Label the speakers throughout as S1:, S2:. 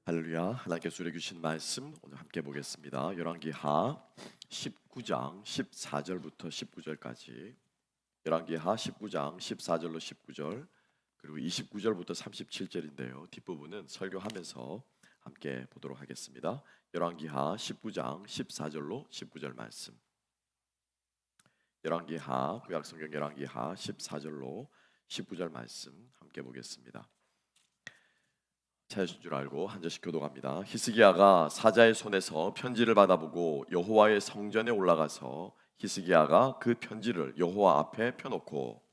S1: 할렐루야. 하나님께서 우리에게 주신 말씀 오늘 함께 보겠습니다. 열왕기하 19장 14절부터 19절까지, 열왕기하 19장 14절로 19절, 그리고 29절부터 37절인데요. 뒷부분은 설교하면서 함께 보도록 하겠습니다. 열왕기하 19장 14절로 19절 말씀. 열왕기하, 구약성경 열왕기하 14절로 19절 말씀 함께 보겠습니다. 찾으신 줄 알고 한 절씩 교독합니다. 히스기야가 사자의 손에서 편지를 받아보고 여호와의 성전에 올라가서 히스기야가 그 편지를 여호와 앞에 펴놓고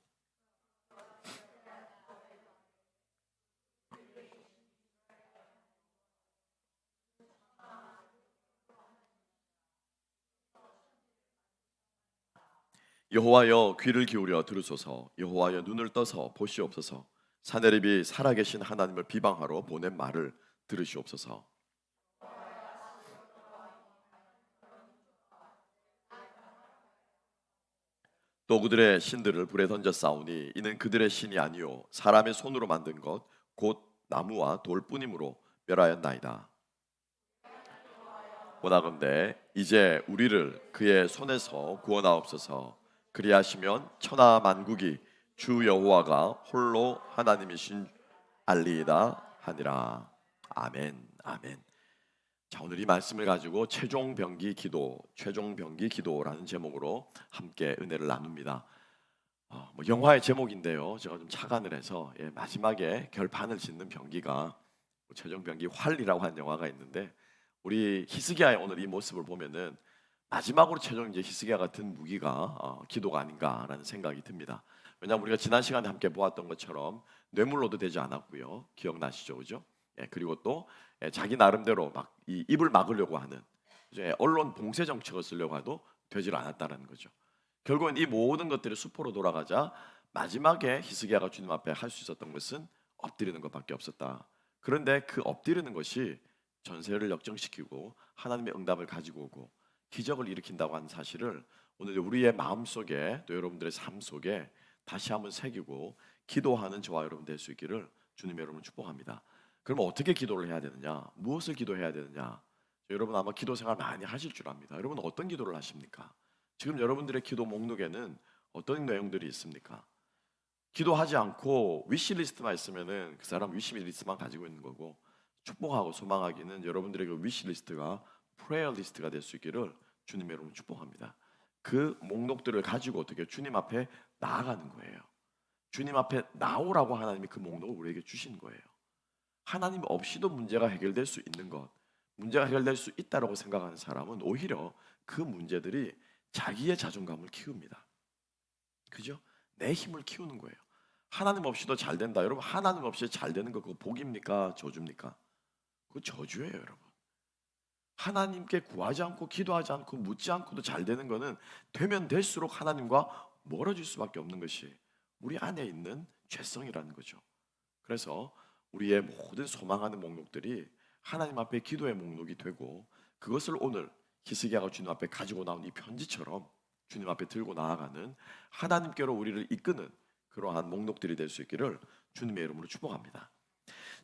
S1: 여호와여 귀를 기울여 들으소서. 여호와여 눈을 떠서 보시옵소서. 사내립이 살아계신 하나님을 비방하러 보낸 말을 들으시옵소서. 또 그들의 신들을 불에 던져 싸우니 이는 그들의 신이 아니요 사람의 손으로 만든 것 곧 나무와 돌뿐이므로 멸하였나이다. 원하건대 이제 우리를 그의 손에서 구원하옵소서. 그리하시면 천하 만국이 주 여호와가 홀로 하나님이신 알리이다 하니라. 아멘. 아멘. 자, 오늘 이 말씀을 가지고 최종 병기 기도라는 제목으로 함께 은혜를 나눕니다. 영화의 제목인데요. 제가 좀 착안을 해서 마지막에 결판을 짓는 병기가 최종 병기 활이라고 하는 영화가 있는데, 우리 히스기야의 오늘 이 모습을 보면은 마지막으로 최종 이제 히스기야가 든 무기가 기도가 아닌가라는 생각이 듭니다. 왜냐하면 우리가 지난 시간에 함께 보았던 것처럼 뇌물로도 되지 않았고요. 기억나시죠, 그죠? 그리고 또 자기 나름대로 막 이 입을 막으려고 하는 이제 언론 봉쇄 정책을 쓰려고 해도 되질 않았다는 거죠. 결국은 이 모든 것들이 수포로 돌아가자 마지막에 히스기야가 주님 앞에 할 수 있었던 것은 엎드리는 것밖에 없었다. 그런데 그 엎드리는 것이 전세를 역정시키고 하나님의 응답을 가지고 오고 기적을 일으킨다고 하는 사실을 오늘 우리의 마음 속에, 또 여러분들의 삶 속에 다시 한번 새기고 기도하는 저와 여러분 될 수 있기를 주님의 이름으로 축복합니다. 그럼 어떻게 기도를 해야 되느냐? 무엇을 기도해야 되느냐? 여러분 아마 기도 생활 많이 하실 줄 압니다. 여러분 어떤 기도를 하십니까? 지금 여러분들의 기도 목록에는 어떤 내용들이 있습니까? 기도하지 않고 위시리스트만 있으면은 그 사람 위시리스트만 가지고 있는 거고, 축복하고 소망하기는 여러분들의 그 위시리스트가 프레이어 리스트가 될 수 있기를 주님의 이름으로 축복합니다. 그 목록들을 가지고 어떻게 주님 앞에 나아가는 거예요. 주님 앞에 나오라고 하나님이 그 목록을 우리에게 주신 거예요. 하나님 없이도 문제가 해결될 수 있는 것, 문제가 해결될 수 있다고 생각하는 사람은 오히려 그 문제들이 자기의 자존감을 키웁니다. 그죠? 내 힘을 키우는 거예요. 하나님 없이도 잘 된다. 여러분, 하나님 없이 잘 되는 거 그거 복입니까? 저주입니까? 그거 저주예요, 여러분. 하나님께 구하지 않고 기도하지 않고 묻지 않고도 잘 되는 거는 되면 될수록 하나님과 멀어질 수밖에 없는 것이 우리 안에 있는 죄성이라는 거죠. 그래서 우리의 모든 소망하는 목록들이 하나님 앞에 기도의 목록이 되고, 그것을 오늘 히스기야가 주님 앞에 가지고 나온 이 편지처럼 주님 앞에 들고 나아가는 하나님께로 우리를 이끄는 그러한 목록들이 될 수 있기를 주님의 이름으로 축복합니다.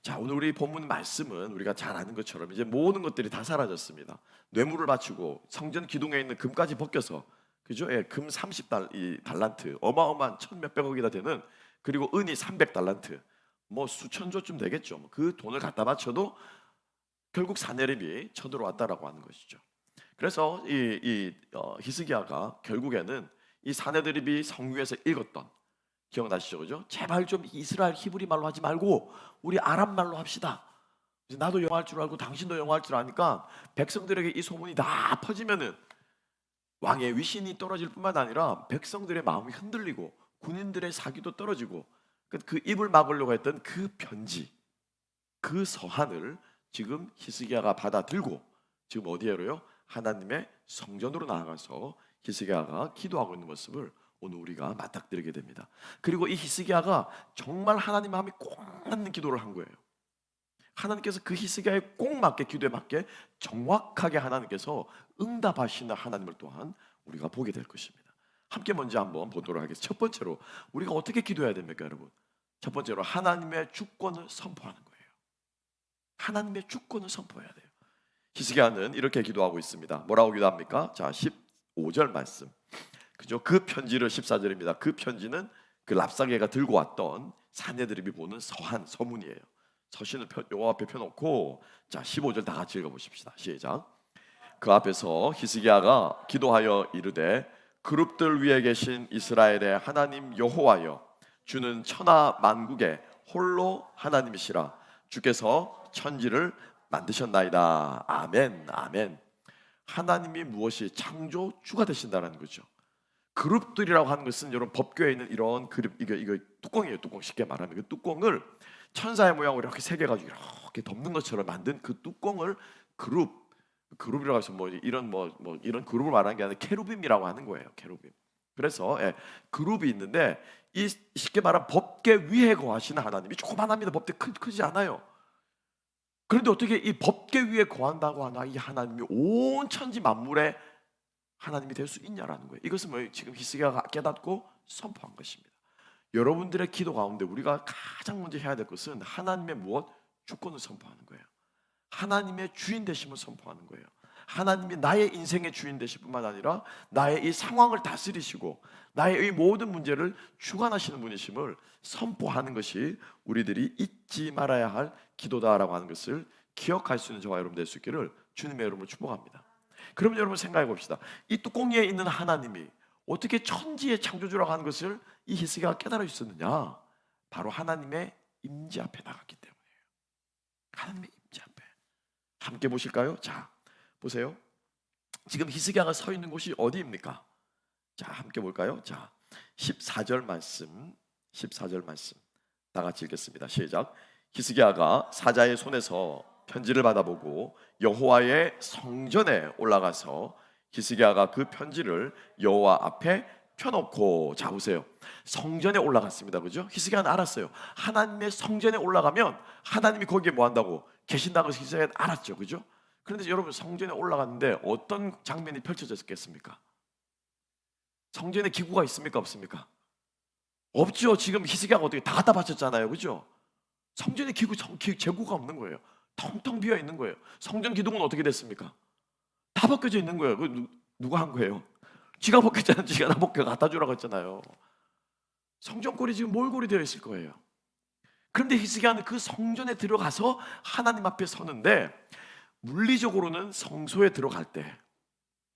S1: 자, 오늘 우리 본문 말씀은 우리가 잘 아는 것처럼 이제 모든 것들이 다 사라졌습니다. 뇌물을 바치고 성전 기둥에 있는 금까지 벗겨서, 그죠? 금 30달란트, 어마어마한 1,000몇백억이나 되는, 그리고 은이 300달란트, 뭐 수천조쯤 되겠죠. 그 돈을 갖다 바쳐도 결국 사내립이 쳐들어왔다라고 하는 것이죠. 그래서 히스기야가 결국에는 이 사내립이 성유에서 읽었던, 기억나시죠, 그죠? 제발 좀 이스라엘 히브리 말로 하지 말고 우리 아람 말로 합시다. 나도 영어 할 줄 알고 당신도 영어 할 줄 아니까 백성들에게 이 소문이 다 퍼지면은 왕의 위신이 떨어질 뿐만 아니라 백성들의 마음이 흔들리고 군인들의 사기도 떨어지고, 그 입을 막으려고 했던 그 편지, 그 서한을 지금 히스기야가 받아들고 지금 어디에로요? 하나님의 성전으로 나아가서 히스기야가 기도하고 있는 모습을 오늘 우리가 맞닥뜨리게 됩니다. 그리고 이 히스기야가 정말 하나님 마음이 꼭 맞는 기도를 한 거예요. 하나님께서 그 히스기야에 꼭 맞게, 기도에 맞게 정확하게 하나님께서 응답하시는 하나님을 또한 우리가 보게 될 것입니다. 함께 먼저 한번 보도록 하겠습니다. 첫 번째로 우리가 어떻게 기도해야 됩니까, 여러분? 첫 번째로 하나님의 주권을 선포하는 거예요. 하나님의 주권을 선포해야 돼요. 히스기야는 이렇게 기도하고 있습니다. 뭐라고 기도합니까? 자, 15절 말씀. 그죠? 그 편지를 14절입니다. 그 편지는 그 랍사게가 들고 왔던 사내들이 보는 서문이에요. 서신을 여호와 앞에 펴놓고, 자 15절 다 같이 읽어보십시다. 시작. 그 앞에서 히스기야가 기도하여 이르되 그룹들 위에 계신 이스라엘의 하나님 여호와여, 주는 천하 만국의 홀로 하나님이시라. 주께서 천지를 만드셨나이다. 아멘, 아멘. 하나님이 무엇이 창조주가 되신다는 거죠. 그룹들이라고 하는 것은 여러분 법궤에 있는 이런 그룹, 이거 뚜껑이에요. 뚜껑, 쉽게 말하면 그 뚜껑을 천사의 모양으로 이렇게 새겨가지고 이렇게 덮는 것처럼 만든 그 뚜껑을 그룹이라고 해서 이런 그룹을 말하는 게 아니라 케루빔이라고 하는 거예요. 케루빔. 그래서 그룹이 있는데, 이 쉽게 말하면 법궤 위에 거하시는 하나님이 조그만합니다. 법궤 크지 않아요. 그런데 어떻게 이 법궤 위에 거한다고 하나 이 하나님이 온 천지 만물의 하나님이 될 수 있냐라는 거예요. 이것은 지금 히스기야가 깨닫고 선포한 것입니다. 여러분들의 기도 가운데 우리가 가장 먼저 해야 될 것은 하나님의 무엇? 주권을 선포하는 거예요. 하나님의 주인 되심을 선포하는 거예요. 하나님이 나의 인생의 주인 되실 뿐만 아니라 나의 이 상황을 다스리시고 나의 이 모든 문제를 주관하시는 분이심을 선포하는 것이 우리들이 잊지 말아야 할 기도다라고 하는 것을 기억할 수 있는 저와 여러분 될 수 있기를 주님의 이름으로 축복합니다. 그러면 여러분 생각해 봅시다. 이 뚜껑 위에 있는 하나님이 어떻게 천지의 창조주라고 하는 것을 이 히스기야가 깨달아 있었느냐? 바로 하나님의 임재 앞에 나갔기 때문이에요. 하나님의 임재 앞에. 함께 보실까요? 자, 보세요. 지금 히스기야가 서 있는 곳이 어디입니까? 자, 함께 볼까요? 자, 14절 말씀. 14절 말씀. 다 같이 읽겠습니다. 시작. 히스기야가 사자의 손에서 편지를 받아보고 여호와의 성전에 올라가서 히스기야가 그 편지를 여호와 앞에 펴놓고, 자 보세요. 성전에 올라갔습니다. 그죠? 히스기야는 알았어요. 하나님의 성전에 올라가면 하나님이 거기에 뭐 한다고? 계신다고 히스기야는 알았죠. 그죠? 그런데 여러분 성전에 올라갔는데 어떤 장면이 펼쳐졌겠습니까? 성전에 기구가 있습니까? 없습니까? 없죠. 지금 히스기야가 어떻게 다 갖다 바쳤잖아요. 그죠? 성전에 재고가 없는 거예요. 텅텅 비어 있는 거예요. 성전 기둥은 어떻게 됐습니까? 다 벗겨져 있는 거예요. 누가 한 거예요? 지가 벗겼잖아요. 지가 다 벗겨 갖다 주라고 했잖아요. 성전골이 지금 몰골이 되어 있을 거예요. 그런데 히스기야는 그 성전에 들어가서 하나님 앞에 서는데, 물리적으로는 성소에 들어갈 때,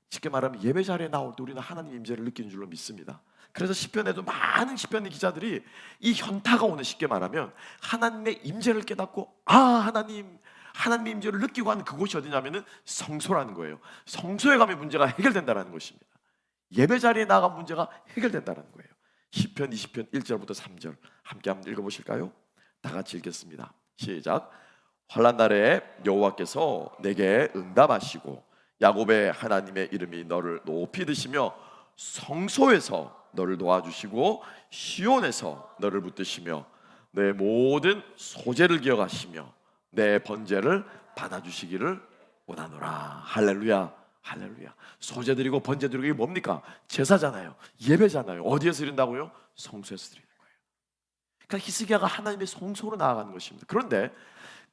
S1: 쉽게 말하면 예배 자리에 나올 때 우리는 하나님 임재를 느끼는 줄로 믿습니다. 그래서 시편에도 많은 시편 기자들이 이 현타가 오는, 쉽게 말하면 하나님의 임재를 깨닫고, 하나님의 임재를 느끼고 하는 그곳이 어디냐면은 성소라는 거예요. 성소에 가면 문제가 해결된다는 것입니다. 예배 자리에 나가면 문제가 해결된다는 거예요. 시편 20편 1절부터 3절 함께 한번 읽어보실까요? 다 같이 읽겠습니다. 시작. 환난 날에 여호와께서 내게 응답하시고 야곱의 하나님의 이름이 너를 높이 드시며 성소에서 너를 도와주시고 시온에서 너를 붙드시며 내 모든 소재를 기억하시며 내 번제를 받아주시기를 원하노라. 할렐루야, 할렐루야. 소재 드리고 번제 드리고 이게 뭡니까? 제사잖아요. 예배잖아요. 어디에서 드린다고요? 성소에서 드리는 거예요. 그러니까 히스기야가 하나님의 성소로 나아가는 것입니다. 그런데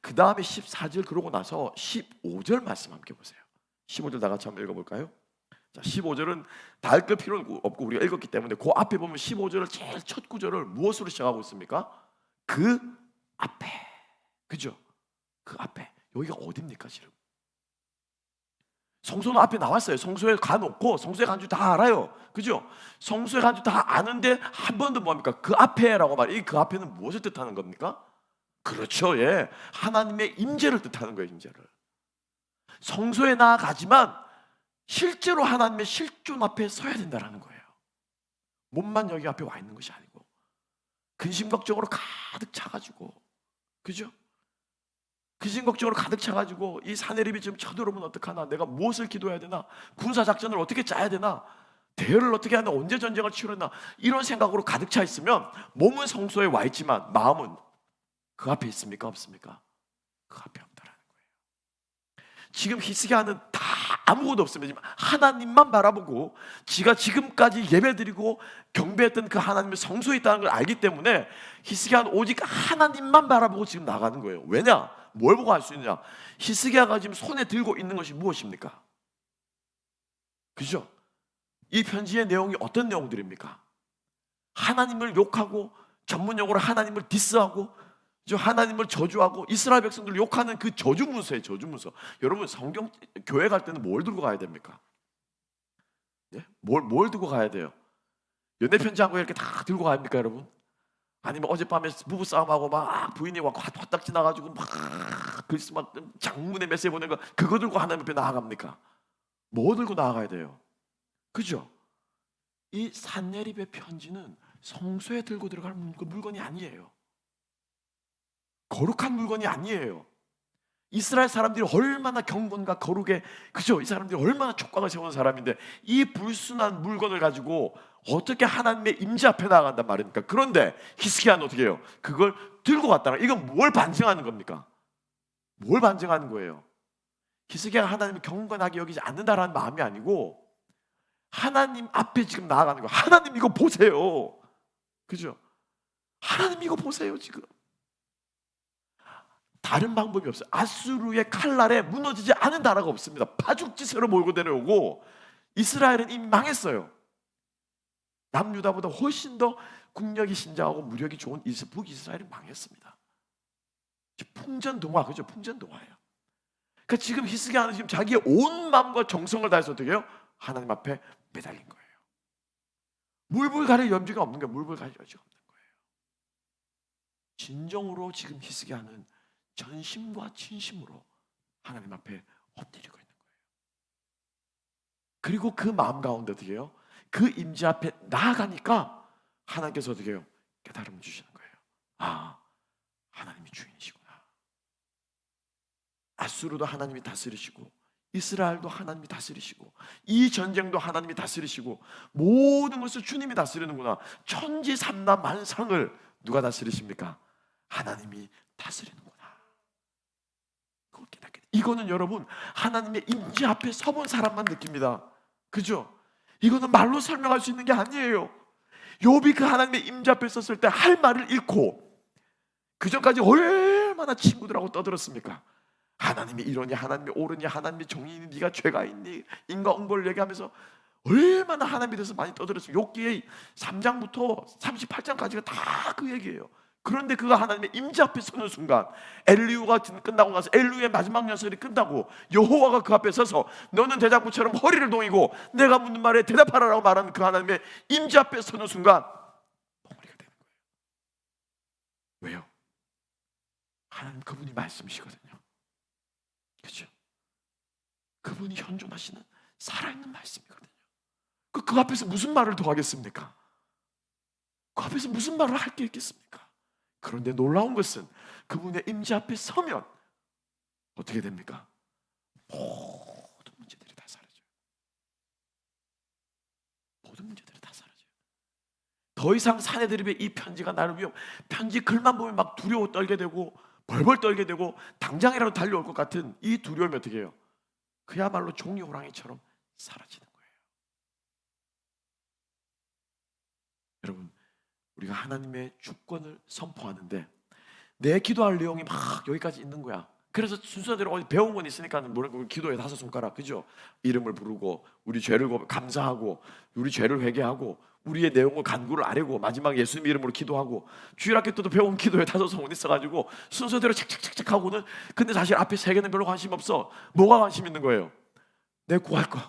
S1: 그 다음에 14절 그러고 나서 15절 말씀 함께 보세요. 15절 다 같이 한번 읽어볼까요? 자, 15절은 다 읽을 필요는 없고 우리가 읽었기 때문에 그 앞에 보면 15절을 제일 첫 구절을 무엇으로 시작하고 있습니까? 그 앞에. 그죠? 그 앞에. 여기가 어딥니까 지금? 성소는 앞에 나왔어요. 성소에 가놓고 성소에 간 줄 다 알아요. 그죠? 성소에 간 줄 다 아는데 한 번도 뭡니까? 그 앞에라고 말해요. 이 그 앞에는 무엇을 뜻하는 겁니까? 그렇죠. 예. 하나님의 임재를 뜻하는 거예요. 임재를. 성소에 나아가지만 실제로 하나님의 실존 앞에 서야 된다는 거예요. 몸만 여기 앞에 와 있는 것이 아니고 근심 걱정으로 가득 차가지고, 그죠? 근심 걱정으로 가득 차가지고 이 사내립이 지금 쳐들어오면 어떡하나, 내가 무엇을 기도해야 되나, 군사작전을 어떻게 짜야 되나, 대열을 어떻게 하나, 언제 전쟁을 치르나, 이런 생각으로 가득 차 있으면 몸은 성소에 와 있지만 마음은 그 앞에 있습니까? 없습니까? 그 앞에 없다라는 거예요. 지금 히스기야는 다 아무것도 없습니다. 하나님만 바라보고 지가 지금까지 예배드리고 경배했던 그 하나님의 성소에 있다는 걸 알기 때문에 히스기야는 오직 하나님만 바라보고 지금 나가는 거예요. 왜냐? 뭘 보고 알 수 있느냐? 히스기야가 지금 손에 들고 있는 것이 무엇입니까? 그죠? 이 편지의 내용이 어떤 내용들입니까? 하나님을 욕하고 전문용어로 하나님을 디스하고 하나님을 저주하고 이스라엘 백성들을 욕하는 그 저주문서예요. 저주문서. 여러분 성경 교회 갈 때는 뭘 들고 가야 됩니까? 예? 뭘 들고 가야 돼요? 연애 편지 한 거 이렇게 다 들고 갑니까, 여러분? 아니면 어젯밤에 부부 싸움하고 막 부인이 막 화딱 지나가지고 막 글쎄 막 장문의 메시지 보낸 거 그거 들고 하나님 앞에 나아갑니까? 뭐 들고 나아가야 돼요? 그죠? 이 산내립의 편지는 성소에 들고 들어갈 물건이 아니에요. 거룩한 물건이 아니에요. 이스라엘 사람들이 얼마나 경건과 거룩에, 그죠? 이 사람들이 얼마나 촉각을 세운 사람인데 이 불순한 물건을 가지고 어떻게 하나님의 임재 앞에 나아간단 말입니까? 그런데 히스기야는 어떻게 해요? 그걸 들고 갔다가 이건 뭘 반증하는 겁니까? 뭘 반증하는 거예요? 히스기야가 하나님을 경건하게 여기지 않는다라는 마음이 아니고 하나님 앞에 지금 나아가는 거예요. 하나님 이거 보세요. 그죠? 하나님 이거 보세요 지금. 다른 방법이 없어요. 아수르의 칼날에 무너지지 않은 나라가 없습니다. 파죽지세로 몰고 내려오고 이스라엘은 이미 망했어요. 남유다보다 훨씬 더 국력이 신장하고 무력이 좋은 북이스라엘이 망했습니다. 풍전동화, 그죠? 풍전동화예요. 그러니까 지금 히스기야는 지금 자기의 온 마음과 정성을 다해서 어떻게 해요? 하나님 앞에 매달린 거예요. 물불 가릴 여지가 없는 거예요. 물불 가릴 여지가 없는 거예요. 진정으로 지금 히스기야는 전심과 진심으로 하나님 앞에 엎드리고 있는 거예요. 그리고 그 마음 가운데 어떻게 해요? 그 임재 앞에 나아가니까 하나님께서 어떻게 해요? 깨달음을 주시는 거예요. 아, 하나님이 주인이시구나. 아수르도 하나님이 다스리시고 이스라엘도 하나님이 다스리시고 이 전쟁도 하나님이 다스리시고 모든 것을 주님이 다스리는구나. 천지삼라 만상을 누가 다스리십니까? 하나님이 다스리는구나. 그걸 깨닫게 돼. 이거는 여러분 하나님의 임재 앞에 서본 사람만 느낍니다. 그죠? 이거는 말로 설명할 수 있는 게 아니에요. 욥이 그 하나님의 임재 앞에 섰을 때 할 말을 잃고 그 전까지 얼마나 친구들하고 떠들었습니까? 하나님이 이러니 하나님이 옳으니 하나님이 정의니 네가 죄가 있니 인과응보를 얘기하면서 얼마나 하나님에 대해서 많이 떠들었어요. 욥기의 3장부터 38장까지가 다 그 얘기예요. 그런데 그가 하나님의 임재 앞에 서는 순간 엘리후가 끝나고 나서 엘리후의 마지막 연설이 끝나고 여호와가 그 앞에 서서 너는 대장부처럼 허리를 동이고 내가 묻는 말에 대답하라라고 말하는 그 하나님의 임재 앞에 서는 순간 벙어리가 되는 거예요. 왜요? 하나님 그분이 말씀이시거든요. 그렇죠? 그분이 현존하시는 살아있는 말씀이거든요. 그 앞에서 무슨 말을 더 하겠습니까? 그 앞에서 무슨 말을 할 게 있겠습니까? 그런데 놀라운 것은 그분의 임재 앞에 서면 어떻게 됩니까? 모든 문제들이 다 사라져요. 모든 문제들이 다 사라져요. 더 이상 사내들입의 이 편지가 나를 위해 편지 글만 보면 막 두려워 떨게 되고 벌벌 떨게 되고 당장이라도 달려올 것 같은 이 두려움이 어떻게 해요? 그야말로 종이 호랑이처럼 사라지는 거예요. 여러분 우리가 하나님의 주권을 선포하는데 내 기도할 내용이 막 여기까지 있는 거야. 그래서 순서대로 어디 배운 건 있으니까 기도에 5손가락 그죠? 이름을 부르고 우리 죄를 감사하고 우리 죄를 회개하고 우리의 내용을 간구를 아뢰고 마지막 예수님 이름으로 기도하고 주일학교 때도 배운 기도에 5손 있어가지고 순서대로 착착착착 하고는 근데 사실 앞에 3개는 별로 관심 없어. 뭐가 관심 있는 거예요? 내 구할 것,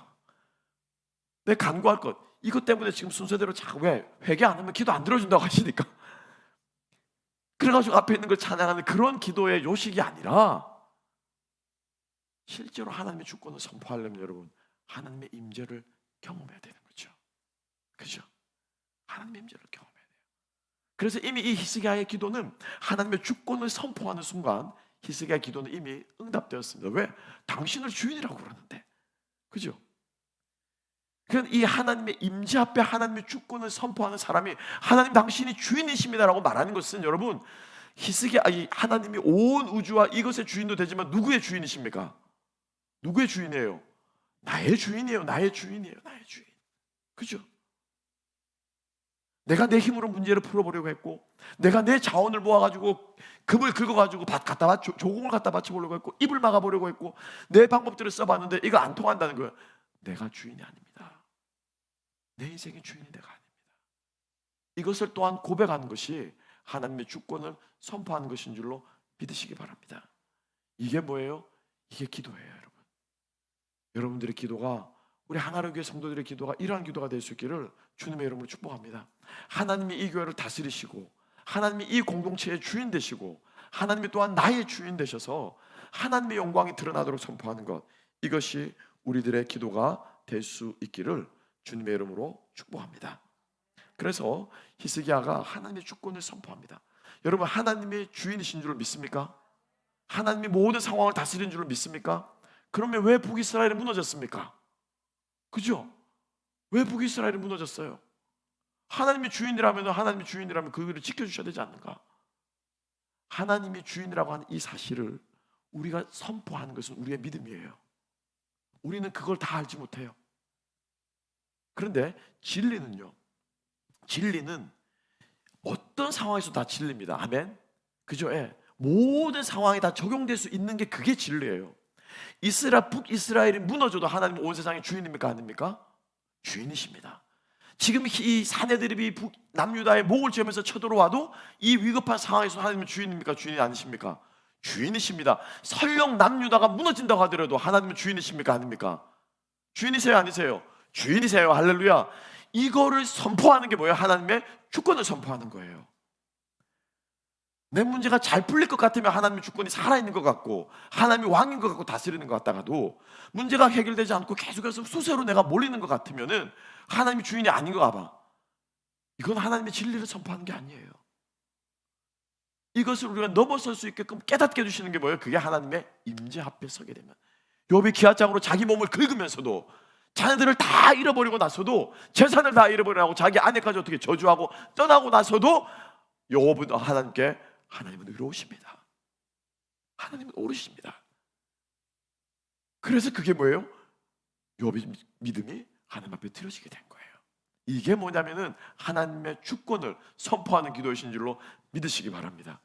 S1: 내 간구할 것. 이것 때문에 지금 순서대로 자꾸 왜 회개 안 하면 기도 안 들어준다고 하시니까 그래가지고 앞에 있는 걸 찬양하는 그런 기도의 요식이 아니라 실제로 하나님의 주권을 선포하려면 여러분 하나님의 임재를 경험해야 되는 거죠. 그죠? 하나님의 임재를 경험해야 돼요. 그래서 이미 이 히스기야의 기도는 하나님의 주권을 선포하는 순간 히스기야의 기도는 이미 응답되었습니다. 왜? 당신을 주인이라고 그러는데 그죠? 이 하나님의 임재 앞에 하나님의 주권을 선포하는 사람이 하나님 당신이 주인이십니다라고 말하는 것은 여러분 히스기야 하나님이 온 우주와 이것의 주인도 되지만 누구의 주인이십니까? 누구의 주인이에요? 나의 주인이에요. 나의 주인이에요. 나의 주인. 그죠?
S2: 내가 내 힘으로 문제를 풀어보려고 했고, 내가 내 자원을 모아가지고 금을 긁어가지고 조공을 갖다 받쳐보려고 했고, 입을 막아보려고 했고, 내 방법들을 써봤는데 이거 안 통한다는 거예요. 내가 주인이 아닙니다. 내 인생의 주인이 내가 아닙니다. 이것을 또한 고백하는 것이 하나님의 주권을 선포하는 것인 줄로 믿으시기 바랍니다. 이게 뭐예요? 이게 기도예요, 여러분. 여러분들의 기도가, 우리 하나님 교회 성도들의 기도가 이러한 기도가 될 수 있기를 주님의 이름으로 축복합니다. 하나님이 이 교회를 다스리시고, 하나님이 이 공동체의 주인 되시고, 하나님이 또한 나의 주인 되셔서 하나님의 영광이 드러나도록 선포하는 것, 이것이 우리들의 기도가 될 수 있기를 주님의 이름으로 축복합니다. 그래서 히스기야가 하나님의 주권을 선포합니다. 여러분, 하나님의 주인이신 줄 믿습니까? 하나님이 모든 상황을 다스리는 줄 믿습니까? 그러면 왜 북이스라엘이 무너졌습니까? 그죠? 왜 북이스라엘이 무너졌어요? 하나님이 주인이라면 그 일을 지켜주셔야 되지 않는가? 하나님이 주인이라고 하는 이 사실을 우리가 선포하는 것은 우리의 믿음이에요. 우리는 그걸 다 알지 못해요. 그런데 진리는요, 진리는 어떤 상황에서 다 진리입니다. 아멘? 그죠? 예. 모든 상황에 다 적용될 수 있는 게 그게 진리예요. 북이스라엘이 무너져도 하나님은 온 세상의 주인입니까? 아닙니까? 주인이십니다. 지금 이 사내들이 남유다의 목을 쥐면서 쳐들어와도 이 위급한 상황에서 하나님은 주인입니까? 주인이 아니십니까? 주인이십니다. 설령 남유다가 무너진다고 하더라도 하나님은 주인이십니까? 아닙니까? 주인이세요? 아니세요? 주인이세요. 할렐루야. 이거를 선포하는 게 뭐예요? 하나님의 주권을 선포하는 거예요. 내 문제가 잘 풀릴 것 같으면 하나님의 주권이 살아있는 것 같고, 하나님이 왕인 것 같고 다스리는 것 같다가도, 문제가 해결되지 않고 계속해서 수세로 내가 몰리는 것 같으면은 하나님이 주인이 아닌 것 같아. 이건 하나님의 진리를 선포하는 게 아니에요. 이것을 우리가 넘어설 수 있게끔 깨닫게 해주시는 게 뭐예요? 그게 하나님의 임재 앞에 서게 되면, 욥이 기아장으로 자기 몸을 긁으면서도, 자녀들을 다 잃어버리고 나서도, 재산을 다 잃어버리고 자기 아내까지 어떻게 저주하고 떠나고 나서도 욥은 하나님은 의로우십니다. 하나님은 옳으십니다. 그래서 그게 뭐예요? 욥의 믿음이 하나님 앞에 드려지게 된 거예요. 이게 뭐냐면은 하나님의 주권을 선포하는 기도이신 줄로 믿으시기 바랍니다.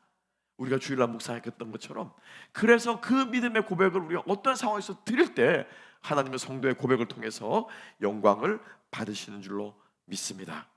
S2: 우리가 주일날 묵상했던 것처럼, 그래서 그 믿음의 고백을 우리가 어떤 상황에서 드릴 때 하나님의 성도의 고백을 통해서 영광을 받으시는 줄로 믿습니다.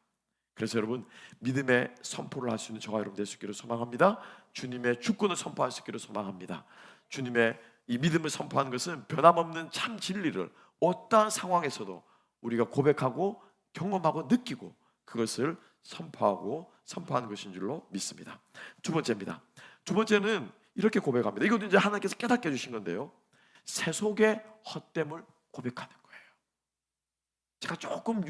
S2: 그래서 여러분, 믿음의 선포를 할 수 있는 저와 여러분 될 수 있기를 소망합니다. 주님의 주권을 선포할 수 있기를 소망합니다. 주님의 이 믿음을 선포하는 것은 변함없는 참 진리를 어떠한 상황에서도 우리가 고백하고 경험하고 느끼고 그것을 선포하는 것인 줄로 믿습니다. 두 번째입니다. 두 번째는 이렇게 고백합니다. 이것도 이제 하나님께서 깨닫게 해주신 건데요, 세속의 헛됨을 고백하는 거예요. 제가 조금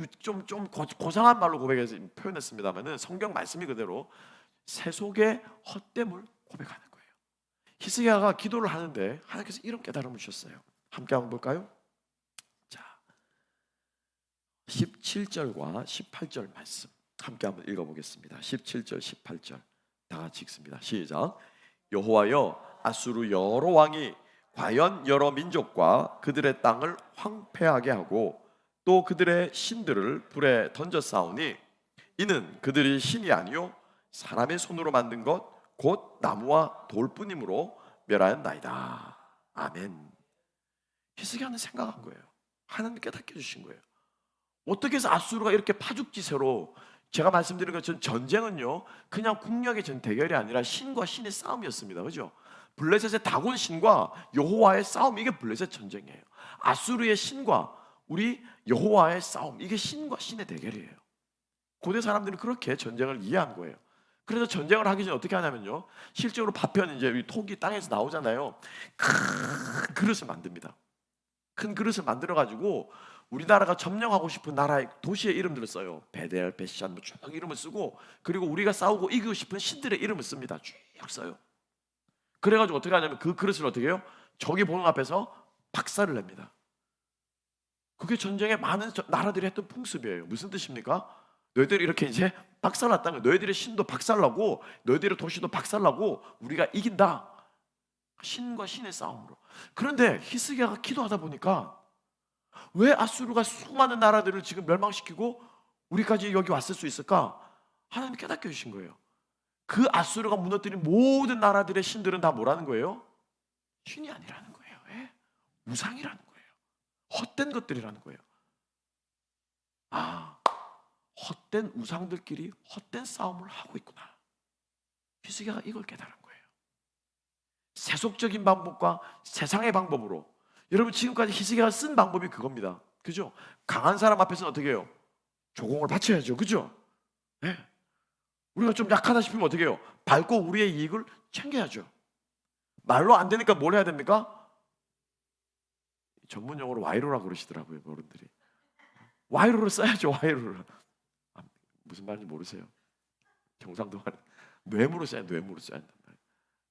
S2: 고상한 말로 고백해서 표현했습니다만은 성경 말씀이 그대로 세속의 헛됨을 고백하는 거예요. 히스기야가 기도를 하는데 하나님께서 이런 깨달음을 주셨어요. 함께 한번 볼까요? 자, 17절과 18절 말씀 함께 한번 읽어보겠습니다. 17절, 18절 다 같이 읽습니다. 시작. 여호와여, 아수르 여러 왕이 과연 여러 민족과 그들의 땅을 황폐하게 하고 또 그들의 신들을 불에 던져 싸우니 이는 그들이 신이 아니요 사람의 손으로 만든 것 곧 나무와 돌뿐이므로 멸하였나이다. 아멘. 히스기야는 생각한 거예요. 하나님 깨닫게 해주신 거예요. 어떻게 해서 아수르가 이렇게 파죽지세로, 제가 말씀드린 것처럼 전쟁은요 그냥 국력의 대결이 아니라 신과 신의 싸움이었습니다. 그죠? 블레셋의 다곤 신과 여호와의 싸움, 이게 블레셋 전쟁이에요. 아수르의 신과 우리 여호와의 싸움, 이게 신과 신의 대결이에요. 고대 사람들은 그렇게 전쟁을 이해한 거예요. 그래서 전쟁을 하기 전에 어떻게 하냐면요, 실제로 파편 이제 토기 땅에서 나오잖아요. 큰 그릇을 만듭니다. 큰 그릇을 만들어 가지고 우리나라가 점령하고 싶은 나라의 도시의 이름들을 써요. 베델, 베시안 쭉 이름을 쓰고, 그리고 우리가 싸우고 이기고 싶은 신들의 이름을 씁니다. 쭉 써요. 그래가지고 어떻게 하냐면 그 그릇을 어떻게 해요? 적이 보는 앞에서 박살을 냅니다. 그게 전쟁의 많은 나라들이 했던 풍습이에요. 무슨 뜻입니까? 너희들이 이렇게 이제 박살났다는 거예요. 너희들의 신도 박살나고 너희들의 도시도 박살나고 우리가 이긴다. 신과 신의 싸움으로. 그런데 히스기야가 기도하다 보니까 왜 아수르가 수많은 나라들을 지금 멸망시키고 우리까지 여기 왔을 수 있을까? 하나님이 깨닫게 해주신 거예요. 그 아수르가 무너뜨린 모든 나라들의 신들은 다 뭐라는 거예요? 신이 아니라는 거예요. 예? 우상이라는 거예요. 헛된 것들이라는 거예요. 아, 헛된 우상들끼리 헛된 싸움을 하고 있구나. 히스기야가 이걸 깨달은 거예요. 세속적인 방법과 세상의 방법으로, 여러분 지금까지 히스기야가 쓴 방법이 그겁니다. 그죠? 강한 사람 앞에서는 어떻게 해요? 조공을 바쳐야죠. 그죠? 네. 우리가 좀 약하다 싶으면 어떻게 해요? 밟고 우리의 이익을 챙겨야죠. 말로 안 되니까 뭘 해야 됩니까? 전문 용어로 와이로라고 그러시더라고요, 어른들이. 와이로를 써야죠, 와이로를. 아, 무슨 말인지 모르세요? 경상도 말 뇌물을 써야 뇌물을 써야 한단 말이에요.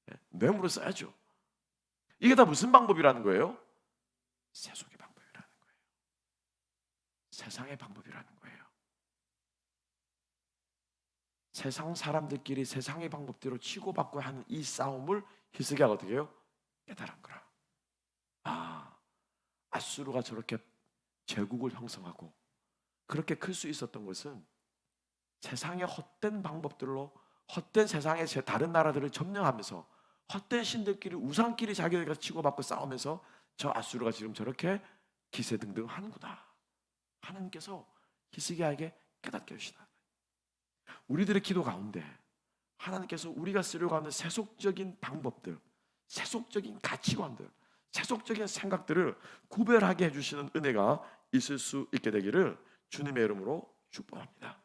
S2: 네, 뇌물을 써야죠. 이게 다 무슨 방법이라는 거예요? 세속의 방법이라는 거예요. 세상의 방법이라는 거예요. 세상 사람들끼리 세상의 방법대로 치고받고 하는 이 싸움을 히스기야가 어떻게 해요? 깨달은 거라. 아, 아수르가 저렇게 제국을 형성하고 그렇게 클 수 있었던 것은 세상의 헛된 방법들로 헛된 세상의 다른 나라들을 점령하면서 헛된 신들끼리 우상끼리 자기들과 치고받고 싸우면서 저 아수르가 지금 저렇게 기세등등 하는구나. 하나님께서 히스기야에게 깨닫게 해주시다. 우리들의 기도 가운데 하나님께서 우리가 쓰려고 하는 세속적인 방법들, 세속적인 가치관들, 세속적인 생각들을 구별하게 해주시는 은혜가 있을 수 있게 되기를 주님의 이름으로 축복합니다.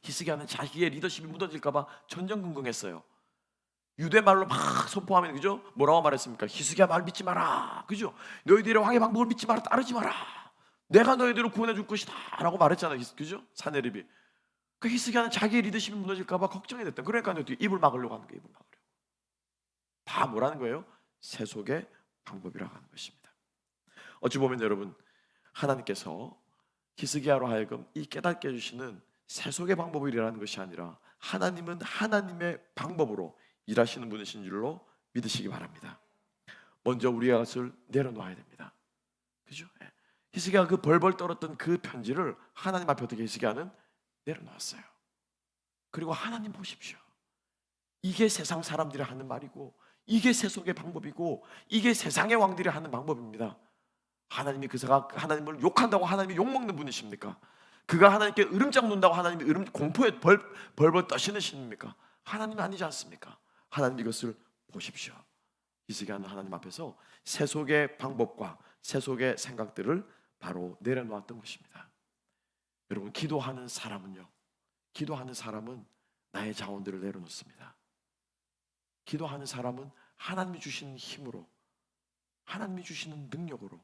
S2: 히스기야는 자기의 리더십이 무너질까봐 전전긍긍했어요. 유대 말로 막 선포하면, 그죠? 뭐라고 말했습니까? 히스기야 말 믿지 마라, 그죠? 너희들의 왕의 방법을 믿지 마라, 따르지 마라. 내가 너희들을 구원해 줄 것이다 라고 말했잖아요, 그죠? 사내립이. 그 히스기야는 자기의 리더십이 무너질까봐 걱정이 됐다. 그러니까 입을 막으려고 하는 거예요. 입을 막으려고. 다 뭐라는 거예요? 세속의 방법이라고 하는 것입니다. 어찌 보면 여러분, 하나님께서 히스기야로 하여금 이 깨닫게 해주시는 세속의 방법이라는 것이 아니라 하나님은 하나님의 방법으로 일하시는 분이신 줄로 믿으시기 바랍니다. 먼저 우리가 그것을 내려놓아야 됩니다. 그죠? 히스기야가 그 벌벌 떨었던 그 편지를 하나님 앞에 어떻게 히스기야는 내려놓았어요. 그리고 하나님 보십시오. 이게 세상 사람들이 하는 말이고, 이게 세속의 방법이고, 이게 세상의 왕들이 하는 방법입니다. 하나님이 그가 하나님을 욕한다고 하나님이 욕먹는 분이십니까? 그가 하나님께 으름장 논다고 하나님이 공포에 벌벌 떠시는 신입니까? 하나님이 아니지 않습니까? 하나님 이것을 보십시오. 히스기야는 하나님 앞에서 세속의 방법과 세속의 생각들을 바로 내려놓았던 것입니다. 여러분, 기도하는 사람은요, 기도하는 사람은 나의 자원들을 내려놓습니다. 기도하는 사람은 하나님이 주시는 힘으로, 하나님이 주시는 능력으로,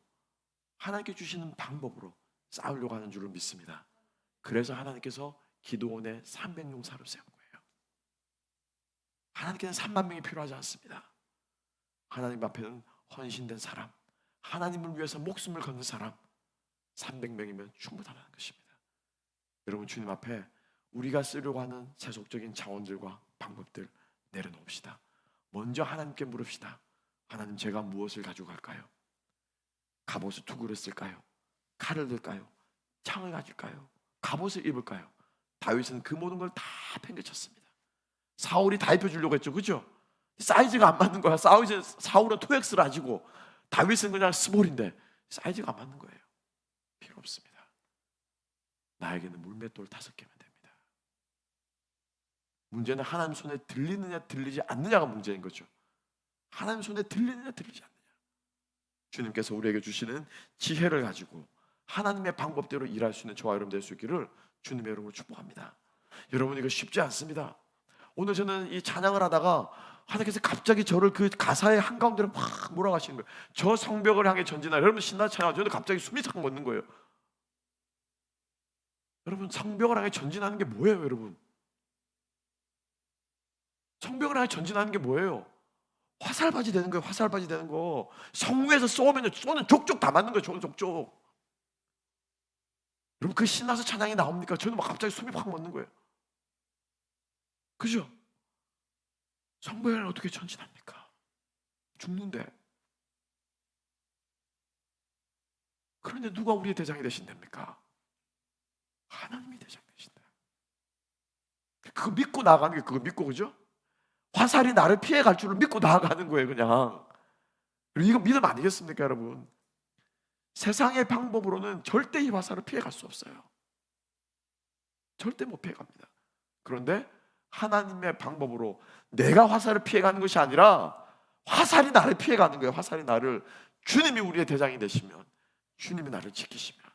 S2: 하나님께 주시는 방법으로 싸우려고 하는 줄을 믿습니다. 그래서 하나님께서 기도원에 300용사를 세운 거예요. 하나님께는 3만 명이 필요하지 않습니다. 하나님 앞에는 헌신된 사람, 하나님을 위해서 목숨을 거는 사람 300명이면 충분하다는 것입니다. 여러분, 주님 앞에 우리가 쓰려고 하는 세속적인 자원들과 방법들 내려놓읍시다. 먼저 하나님께 물읍시다. 하나님, 제가 무엇을 가지고 갈까요? 갑옷을 투구를 쓸까요? 칼을 들까요? 창을 가질까요? 갑옷을 입을까요? 다윗은 그 모든 걸 다 팽개쳤습니다. 사울이 다 입혀주려고 했죠, 그죠? 사이즈가 안 맞는 거야. 사울은 2X를 가지고 다윗은 그냥 스몰인데 사이즈가 안 맞는 거예요. 필요 없습니다. 나에게는 물맷돌 5개면 됩니다. 문제는 하나님 손에 들리느냐 들리지 않느냐가 문제인 거죠. 하나님 손에 들리느냐 들리지 않느냐. 주님께서 우리에게 주시는 지혜를 가지고 하나님의 방법대로 일할 수 있는 저와 여러분 될 수 있기를 주님의 이름으로 축복합니다. 여러분, 이거 쉽지 않습니다. 오늘 저는 이 찬양을 하다가 하나님께서 갑자기 저를 그 가사의 한가운데로 막 몰아가시는 거예요. 저 성벽을 향해 전진하라. 여러분, 신나 찬양, 저는 갑자기 숨이 탁 멎는 거예요. 여러분, 성벽을 향해 전진하는 게 뭐예요, 여러분? 성벽을 향해 전진하는 게 뭐예요? 화살바지 되는 거예요. 화살바지 되는 거. 성무에서 쏘면 쏘는 족족 다 맞는 거예요. 쏘는 족족. 여러분, 그 신나서 찬양이 나옵니까? 저는 막 갑자기 숨이 확 멎는 거예요. 그죠? 성벽을 어떻게 전진합니까? 죽는데. 그런데 누가 우리의 대장이 되신답니까? 하나님이 대장이 되신다. 그거 믿고 나아가는 게 그거 믿고, 그죠? 화살이 나를 피해 갈 줄을 믿고 나아가는 거예요, 그냥. 그리고 이거 믿음 아니겠습니까, 여러분? 세상의 방법으로는 절대 이 화살을 피해 갈 수 없어요. 절대 못 피해 갑니다. 그런데 하나님의 방법으로 내가 화살을 피해 가는 것이 아니라 화살이 나를 피해 가는 거예요. 화살이 나를. 주님이 우리의 대장이 되시면, 주님이 나를 지키시면,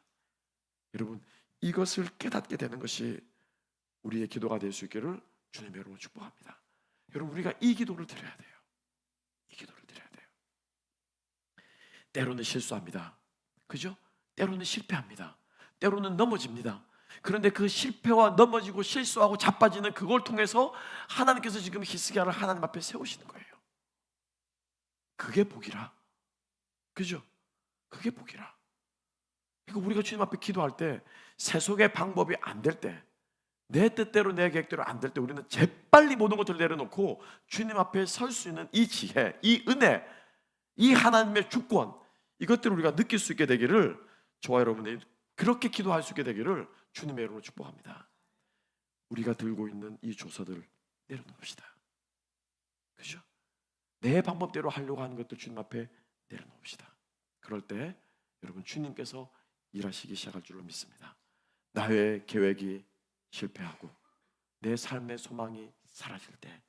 S2: 여러분, 이것을 깨닫게 되는 것이 우리의 기도가 될 수 있기를 주님의 이름으로 축복합니다. 여러분, 우리가 이 기도를 드려야 돼요. 이 기도를 드려야 돼요. 때로는 실수합니다. 그죠? 때로는 실패합니다. 때로는 넘어집니다. 그런데 그 실패와 넘어지고 실수하고 자빠지는 그걸 통해서 하나님께서 지금 히스기야를 하나님 앞에 세우시는 거예요. 그게 복이라. 그죠? 그게 복이라. 그러니까 우리가 주님 앞에 기도할 때 세속의 방법이 안 될 때, 내 뜻대로 내 계획대로 안 될 때 우리는 재빨리 모든 것들을 내려놓고 주님 앞에 설 수 있는 이 지혜, 이 은혜, 이 하나님의 주권, 이것들을 우리가 느낄 수 있게 되기를, 저와 여러분이 그렇게 기도할 수 있게 되기를 주님의 이름으로 축복합니다. 우리가 들고 있는 이 조서들 내려놓읍시다. 그죠? 내 방법대로 하려고 하는 것들 주님 앞에 내려놓읍시다. 그럴 때 여러분, 주님께서 일하시기 시작할 줄로 믿습니다. 나의 계획이 실패하고 내 삶의 소망이 사라질 때,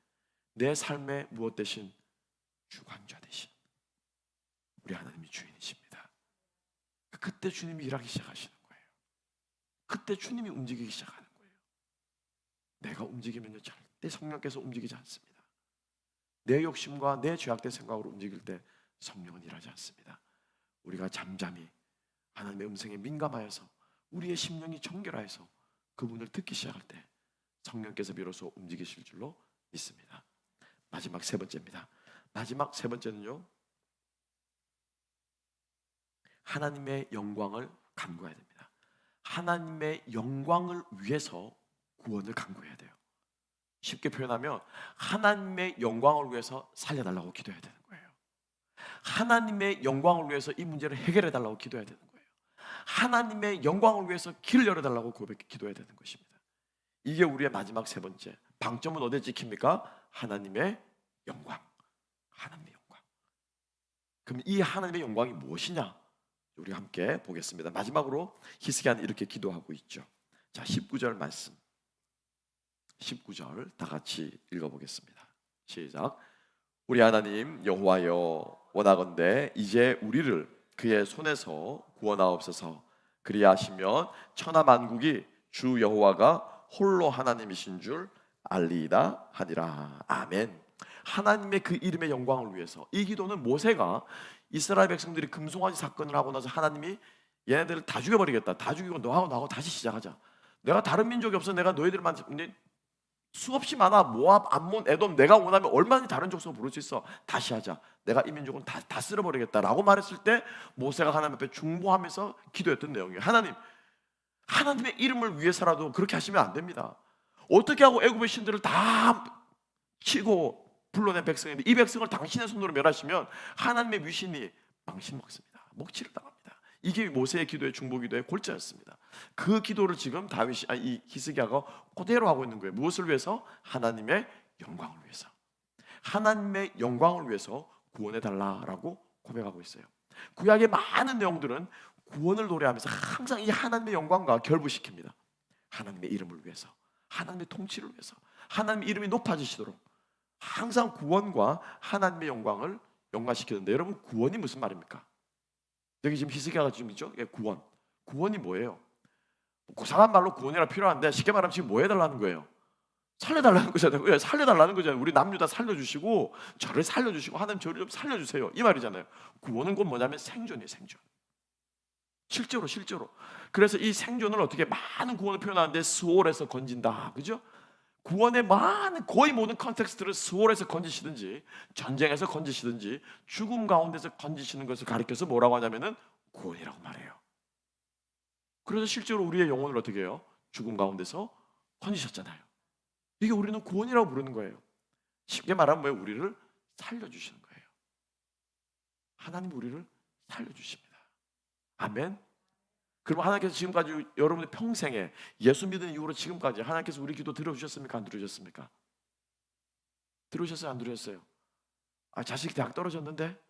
S2: 내 삶의 무엇 대신 주관자 대신 우리 하나님이 주인이십니다. 그때 주님이 일하기 시작하시는 거예요. 그때 주님이 움직이기 시작하는 거예요. 내가 움직이면요, 절대 성령께서 움직이지 않습니다. 내 욕심과 내 죄악된 생각으로 움직일 때 성령은 일하지 않습니다. 우리가 잠잠히 하나님의 음성에 민감하여서 우리의 심령이 정결하여서 그분을 듣기 시작할 때 성령께서 비로소 움직이실 줄로 믿습니다. 마지막 세 번째입니다. 마지막 세 번째는요, 하나님의 영광을 간구해야 됩니다. 하나님의 영광을 위해서 구원을 간구해야 돼요. 쉽게 표현하면 하나님의 영광을 위해서 살려달라고 기도해야 되는 거예요. 하나님의 영광을 위해서 이 문제를 해결해 달라고 기도해야 되는 거예요. 하나님의 영광을 위해서 길을 열어달라고 기도해야 되는 것입니다. 이게 우리의 마지막 세 번째. 방점은 어디에 찍힙니까? 하나님의 영광. 하나님의 영광. 그럼 이 하나님의 영광이 무엇이냐? 우리 함께 보겠습니다. 마지막으로 히스기야는 이렇게 기도하고 있죠. 자, 19절 말씀. 19절 다 같이 읽어보겠습니다. 시작. 우리 하나님 여호와여, 원하건대 이제 우리를 그의 손에서 구원하옵소서. 그리하시면 천하 만국이 주 여호와가 홀로 하나님이신 줄 알리이다 하니라. 아멘. 하나님의 그 이름의 영광을 위해서. 이 기도는 모세가 이스라엘 백성들이 금송아지 사건을 하고 나서 하나님이 얘네들을 다 죽여버리겠다, 다 죽이고 너하고 나하고 다시 시작하자, 내가 다른 민족이 없어, 내가 너희들만 수없이 많아, 모압, 암몬, 에돔, 내가 원하면 얼마나 다른 족속 부를 수 있어, 다시 하자, 내가 이 민족은 다 쓸어버리겠다라고 말했을 때 모세가 하나님 앞에 중보하면서 기도했던 내용이에요. 하나님의 이름을 위해서라도 그렇게 하시면 안 됩니다. 어떻게 하고 애굽의 신들을 다 치고 불러낸 백성인데 이 백성을 당신의 손으로 멸하시면 하나님의 위신이 망신 먹습니다. 목치를 당합니다. 이게 모세의 기도의 중보 기도의 골자였습니다. 그 기도를 지금 이 히스기야가 그대로 하고 있는 거예요. 무엇을 위해서? 하나님의 영광을 위해서. 하나님의 영광을 위해서 구원해 달라라고 고백하고 있어요. 구약의 많은 내용들은 구원을 노래하면서 항상 이 하나님의 영광과 결부시킵니다. 하나님의 이름을 위해서, 하나님의 통치를 위해서, 하나님의 이름이 높아지시도록 항상 구원과 하나님의 영광을 연관시키는데, 여러분, 구원이 무슨 말입니까? 여기 지금 히스기야가 지금 있죠? 예, 구원. 구원이 뭐예요? 고상한 말로 구원이라 필요한데 쉽게 말하면 지금 뭐 해달라는 거예요? 살려달라는 거잖아요. 왜? 살려달라는 거잖아요. 우리 남유 다 살려주시고 저를 살려주시고 하나님 저를 좀 살려주세요, 이 말이잖아요. 구원은 곧 뭐냐면 생존이에요. 생존. 실제로. 그래서 이 생존을 어떻게 많은 구원을 표현하는데 스월에서 건진다, 그죠? 구원의 거의 모든 컨텍스트를 스월에서 건지시든지 전쟁에서 건지시든지 죽음 가운데서 건지시는 것을 가리켜서 뭐라고 하냐면은 구원이라고 말해요. 그래서 실제로 우리의 영혼을 어떻게 해요? 죽음 가운데서 건지셨잖아요. 이게 우리는 구원이라고 부르는 거예요. 쉽게 말하면 뭐예요? 우리를 살려주시는 거예요. 하나님 우리를 살려주십니다. 아멘. 그럼 하나님께서 지금까지 여러분의 평생에 예수 믿은 이후로 지금까지 하나님께서 우리 기도 들어주셨습니까? 안 들어주셨습니까? 들어주셨어요? 안 들어주셨어요? 아, 자식 대학 떨어졌는데?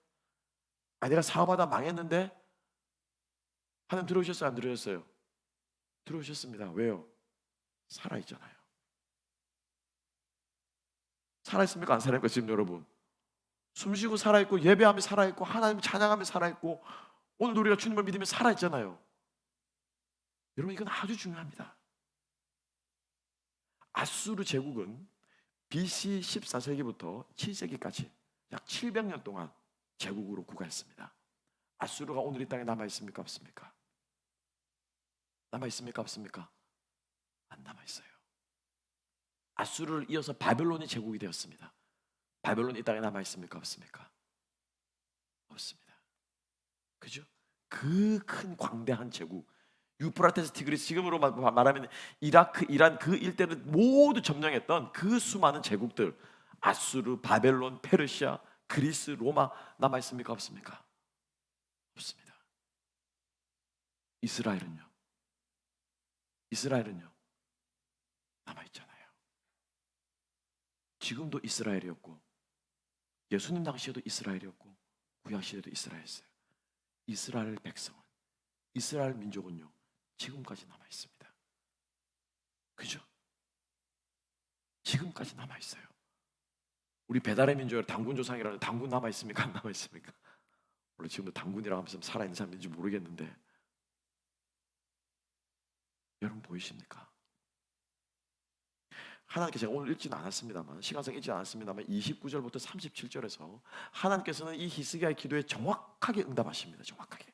S2: 아, 내가 사업하다 망했는데? 하나님 들어오셨어요? 안 들어오셨어요? 들어오셨습니다. 왜요? 살아있잖아요. 살아있습니까? 안 살아있고 지금 여러분 숨쉬고 살아있고 예배하며 살아있고 하나님 찬양하며 살아있고 오늘 우리가 주님을 믿으며 살아있잖아요. 여러분 이건 아주 중요합니다. 아수르 제국은 BC 14세기부터 7세기까지 약 700년 동안 제국으로 구가했습니다. 아수르가 오늘 이 땅에 남아있습니까? 없습니까? 남아있습니까? 없습니까? 안 남아있어요. 아수르를 이어서 바벨론이 제국이 되었습니다. 바벨론이 이 땅에 남아있습니까? 없습니까? 없습니다. 그죠? 그 큰 광대한 제국 유프라테스 티그리스 지금으로 말하면 이라크, 이란 그 일대를 모두 점령했던 그 수많은 제국들 아수르, 바벨론, 페르시아, 그리스, 로마 남아있습니까? 없습니까? 없습니다. 이스라엘은요? 이스라엘은요? 남아있잖아요. 지금도 이스라엘이었고 예수님 당시에도 이스라엘이었고 구약 시대도 이스라엘이었어요. 이스라엘 백성은 이스라엘 민족은요 지금까지 남아 있습니다. 그죠? 지금까지 남아 있어요. 우리 배달의 민족 당군 조상이라는 당군 남아 있습니까? 안 남아 있습니까? 원래 지금도 당군이라고 하면서 살아 있는 사람인지 모르겠는데 여러분 보이십니까? 하나님께 제가 오늘 읽지는 않았습니다만 시간상 읽지 않았습니다만 29절부터 37절에서 하나님께서는 이 히스기야의 기도에 정확하게 응답하십니다. 정확하게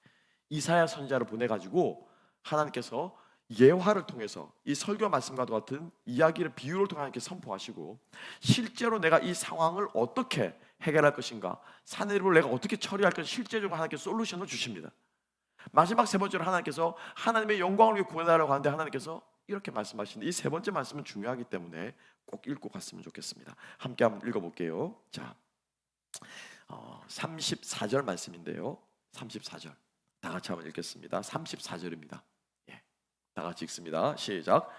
S2: 이사야 선지자를 보내가지고 하나님께서 예화를 통해서 이 설교 말씀과도 같은 이야기를 비유를 통해 하나님께 선포하시고 실제로 내가 이 상황을 어떻게 해결할 것인가 사내립을 내가 어떻게 처리할 것인가 실제적으로 하나님께 솔루션을 주십니다. 마지막 세 번째로 하나님께서 하나님의 영광을 위해 구원하려고 하는데 하나님께서 이렇게 말씀하시는데 이 세 번째 말씀은 중요하기 때문에 꼭 읽고 갔으면 좋겠습니다. 함께 한번 읽어볼게요. 자, 34절 말씀인데요. 34절 다 같이 한번 읽겠습니다. 34절입니다. 예, 다 같이 읽습니다. 시작.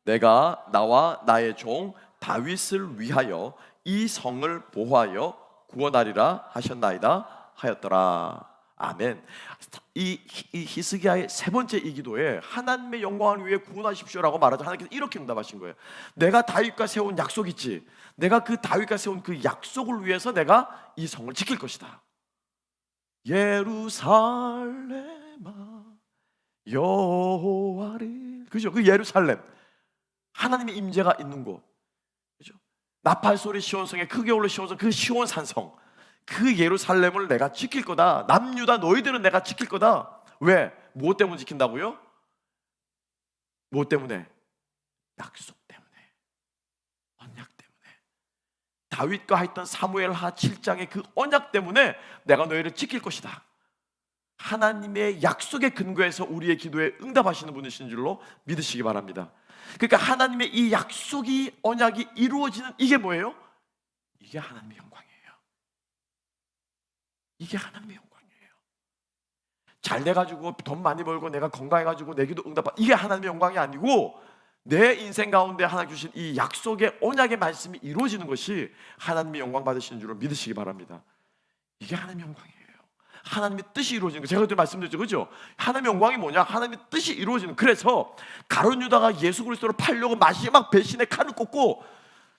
S2: 내가 나와 나의 종 다윗을 위하여 이 성을 보호하여 구원하리라 하셨나이다 하였더라. 아멘. 이 히스기야의 세 번째 이 기도에 하나님의 영광을 위해 구원하십시오라고 말하자 하나님께서 이렇게 응답하신 거예요. 내가 다윗과 세운 약속 있지. 내가 그 다윗과 세운 그 약속을 위해서 내가 이 성을 지킬 것이다. 예루살렘아 여호와를 그죠? 그 예루살렘 하나님의 임재가 있는 곳 그죠? 나팔 소리 시온성에 크게 울려 시온성 그 시온 산성 그 예루살렘을 내가 지킬 거다. 남유다 너희들은 내가 지킬 거다. 왜? 무엇 때문에 지킨다고요? 무엇 때문에? 약속 때문에 언약 때문에 다윗과 했던 사무엘하 7장의 그 언약 때문에 내가 너희를 지킬 것이다. 하나님의 약속에 근거해서 우리의 기도에 응답하시는 분이신 줄로 믿으시기 바랍니다. 그러니까 하나님의 이 약속이 언약이 이루어지는 이게 뭐예요? 이게 하나님의 영광이에요. 이게 하나님의 영광이에요. 잘 돼가지고 돈 많이 벌고 내가 건강해가지고 내 기도 응답 이게 하나님의 영광이 아니고 내 인생 가운데 하나님 주신 이 약속의 언약의 말씀이 이루어지는 것이 하나님의 영광 받으시는 줄로 믿으시기 바랍니다. 이게 하나님의 영광이에요. 하나님의 뜻이 이루어지는 거 제가 그때 말씀드렸죠, 그죠? 하나님의 영광이 뭐냐? 하나님의 뜻이 이루어지는. 그래서 가룟 유다가 예수 그리스도를 팔려고 마지막 배신의 칼을 꽂고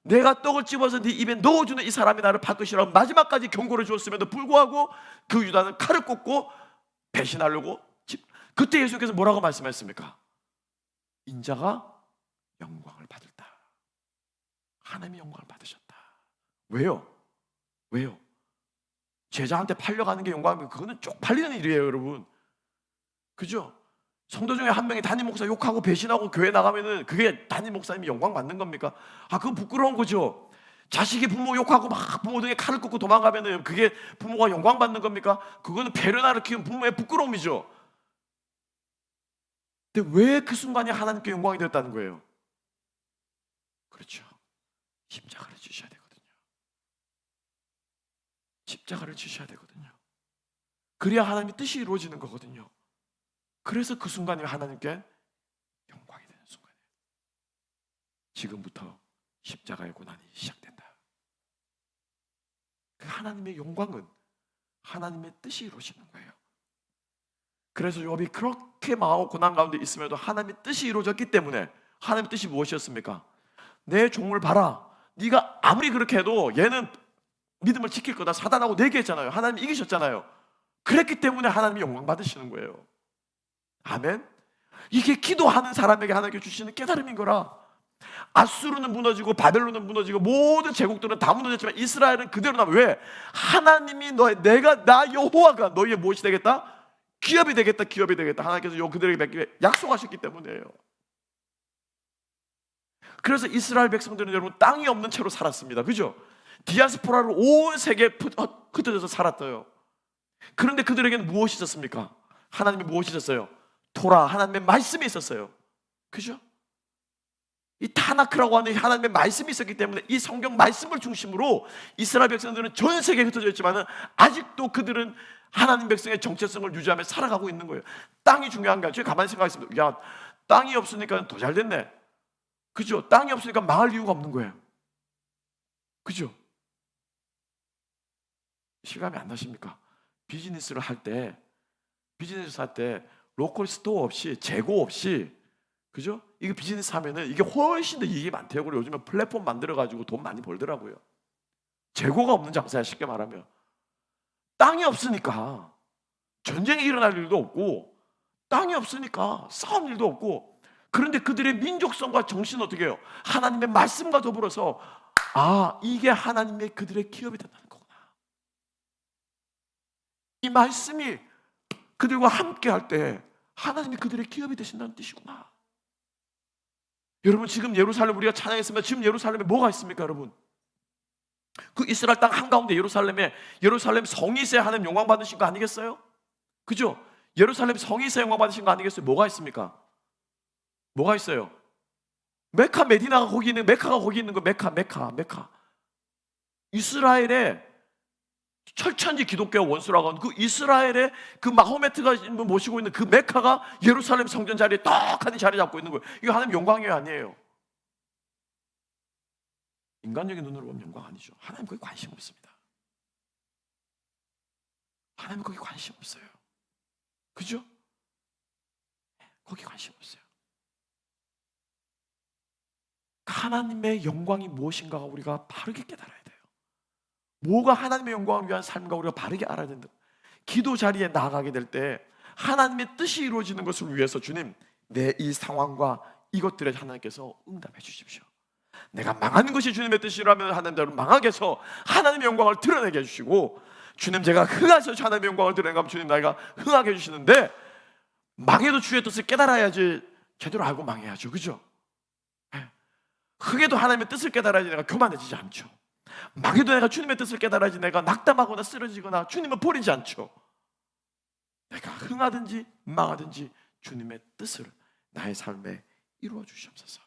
S2: 내가 떡을 집어서 네 입에 넣어주는 이 사람이 나를 팔 것이라고 마지막까지 경고를 주었음에도 불구하고 그 유다는 칼을 꽂고 배신하려고 그때 예수께서 뭐라고 말씀하셨습니까? 인자가 영광을 받을다. 하나님의 영광을 받으셨다. 왜요? 왜요? 제자한테 팔려가는 게 영광이면 그거는 쪽팔리는 일이에요, 여러분. 그죠? 성도 중에 한 명이 담임 목사 욕하고 배신하고 교회 나가면은 그게 담임 목사님이 영광 받는 겁니까? 아, 그건 부끄러운 거죠. 자식이 부모 욕하고 막 부모 등에 칼을 꽂고 도망가면은 그게 부모가 영광 받는 겁니까? 그거는 배려나를 키운 부모의 부끄러움이죠. 근데 왜 그 순간에 하나님께 영광이 되었다는 거예요? 그렇죠. 십자가를 주셔야 되거든요. 십자가를 주셔야 되거든요. 그래야 하나님의 뜻이 이루어지는 거거든요. 그래서 그 순간이 하나님께 영광이 되는 순간이에요. 지금부터 십자가의 고난이 시작된다. 그 하나님의 영광은 하나님의 뜻이 이루어지는 거예요. 그래서 욥이 그렇게 망하고 고난 가운데 있음에도 하나님의 뜻이 이루어졌기 때문에, 하나님의 뜻이 무엇이었습니까? 내 종을 봐라. 네가 아무리 그렇게 해도 얘는 믿음을 지킬 거다. 사단하고 내기했잖아요. 하나님이 이기셨잖아요. 그랬기 때문에 하나님이 영광 받으시는 거예요. 아멘. 이게 기도하는 사람에게 하나님께 주시는 깨달음인 거라. 아수르는 무너지고 바벨론은 무너지고 모든 제국들은 다 무너졌지만 이스라엘은 그대로 남아. 왜? 하나님이 나 여호와가 너희의 무엇이 되겠다? 기업이 되겠다. 기업이 되겠다. 하나님께서 그들에게 맺기에 약속하셨기 때문이에요. 그래서 이스라엘 백성들은 여러분 땅이 없는 채로 살았습니다. 그죠? 디아스포라로 온 세계에 흩어져서 살았어요. 그런데 그들에게는 무엇이 있었습니까? 하나님이 무엇이 있었어요? 토라, 하나님의 말씀이 있었어요. 그죠? 이 타나크라고 하는 하나님의 말씀이 있었기 때문에 이 성경 말씀을 중심으로 이스라엘 백성들은 전 세계에 흩어져 있지만 아직도 그들은 하나님 백성의 정체성을 유지하며 살아가고 있는 거예요. 땅이 중요한 게 아니죠. 가만히 생각했습니다. 야, 땅이 없으니까 더 잘 됐네. 그죠? 땅이 없으니까 망할 이유가 없는 거예요. 그죠? 실감이 안 나십니까? 비즈니스를 할 때 로컬 스토어 없이, 재고 없이, 그죠? 이거 비즈니스 하면은 이게 훨씬 더 이익이 많대요. 그리고 요즘에 플랫폼 만들어가지고 돈 많이 벌더라고요. 재고가 없는 장사야, 쉽게 말하면. 땅이 없으니까 전쟁이 일어날 일도 없고, 땅이 없으니까 싸움 일도 없고. 그런데 그들의 민족성과 정신은 어떻게 해요? 하나님의 말씀과 더불어서 이게 하나님의 그들의 기업이 된다는 거구나. 이 말씀이 그들과 함께 할 때 하나님이 그들의 기업이 되신다는 뜻이구나. 여러분, 지금 예루살렘 우리가 찬양했으면 지금 예루살렘에 뭐가 있습니까, 여러분? 그 이스라엘 땅 한가운데 예루살렘 성이 있어야 하나님 영광 받으신 거 아니겠어요? 그죠? 예루살렘 성이 있어야 영광 받으신 거 아니겠어요? 뭐가 있습니까? 뭐가 있어요? 메카 메디나가 거기 있는, 메카가 거기 있는 거. 메카. 이스라엘의 철천지 기독교 원수라고 하는 그 이스라엘의 그 마호메트가 모시고 있는 그 메카가 예루살렘 성전 자리에 떡하니 자리 잡고 있는 거예요. 이거 하나님 영광이 아니에요. 인간적인 눈으로 보면 영광 아니죠. 하나님 거기 관심 없습니다. 하나님 거기 관심 없어요. 그죠? 거기 관심 없어요. 하나님의 영광이 무엇인가가 우리가 바르게 깨달아야 돼요. 뭐가 하나님의 영광을 위한 삶인가 우리가 바르게 알아야 된다. 기도 자리에 나아가게 될 때 하나님의 뜻이 이루어지는 것을 위해서 주님, 내 이 상황과 이것들에 하나님께서 응답해 주십시오. 내가 망하는 것이 주님의 뜻이라면 하나님대로 망하게 해서 하나님의 영광을 드러내게 해주시고, 주님 제가 흥해서 하나님의 영광을 드러내면 주님 나이가 흥하게 해주시는데, 망해도 주의 뜻을 깨달아야지 제대로 알고 망해야죠. 그죠? 흥해도 하나님의 뜻을 깨달아야지 내가 교만해지지 않죠. 망해도 내가 주님의 뜻을 깨달아야지 내가 낙담하거나 쓰러지거나 주님을 버리지 않죠. 내가 흥하든지 망하든지 주님의 뜻을 나의 삶에 이루어 주시옵소서.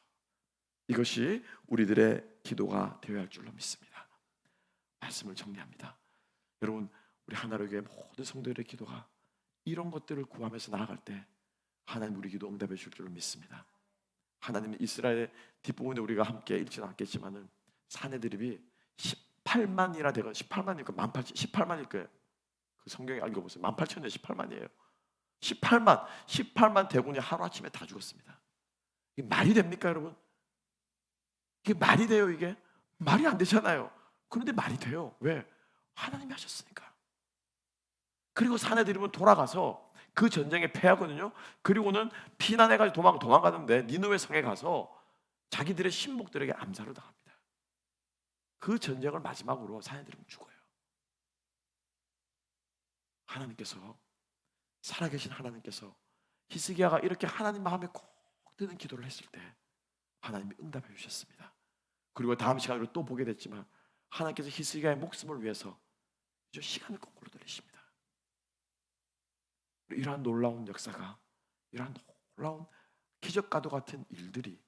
S2: 이것이 우리들의 기도가 되어야 할 줄로 믿습니다. 말씀을 정리합니다. 여러분, 우리 하나로교회 모든 성도들의 기도가 이런 것들을 구하면서 나아갈 때 하나님 우리 기도 응답해 줄 줄로 믿습니다. 하나님은 이스라엘의 뒷부분에 우리가 함께 읽지는 않겠지만은 사내 드립이 18만이라 되건 18만이니까 18만일 거예요. 그 성경에 읽어보세요. 18,000에 18만이에요. 18만 대군이 하루아침에 다 죽었습니다. 이게 말이 됩니까, 여러분? 이게 말이 돼요? 이게 말이 안 되잖아요. 그런데 말이 돼요. 왜? 하나님이 하셨으니까. 그리고 사내 드립은 돌아가서 그 전쟁에 패하거든요. 그리고는 피난해가지고 도망가는데 니느웨 성에 가서 자기들의 신복들에게 암살을 당합니다. 그 전쟁을 마지막으로 사내 드립은 죽어요. 하나님께서, 살아계신 하나님께서 히스기야가 이렇게 하나님 마음에 꼭 드는 기도를 했을 때 하나님이 응답해 주셨습니다. 그리고 다음 시간으로 또 보게 됐지만 하나님께서 히스기야의 목숨을 위해서 이제 시간을 거꾸로 돌리십니다. 이러한 놀라운 역사가, 이러한 놀라운 기적과도 같은 일들이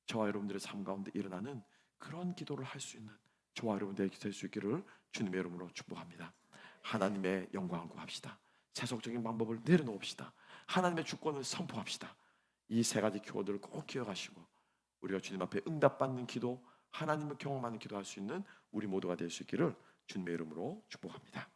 S2: 저와 여러분들의 삶 가운데 일어나는 그런 기도를 할 수 있는 저와 여러분들이 될 수 있기를 주님의 이름으로 축복합니다. 하나님의 영광을 구합시다. 세속적인 방법을 내려놓읍시다. 하나님의 주권을 선포합시다. 이 세 가지 키워드를 꼭 기억하시고 우리가 주님 앞에 응답받는 기도, 하나님을 경험하는 기도할 수 있는 우리 모두가 될 수 있기를 주님의 이름으로 축복합니다.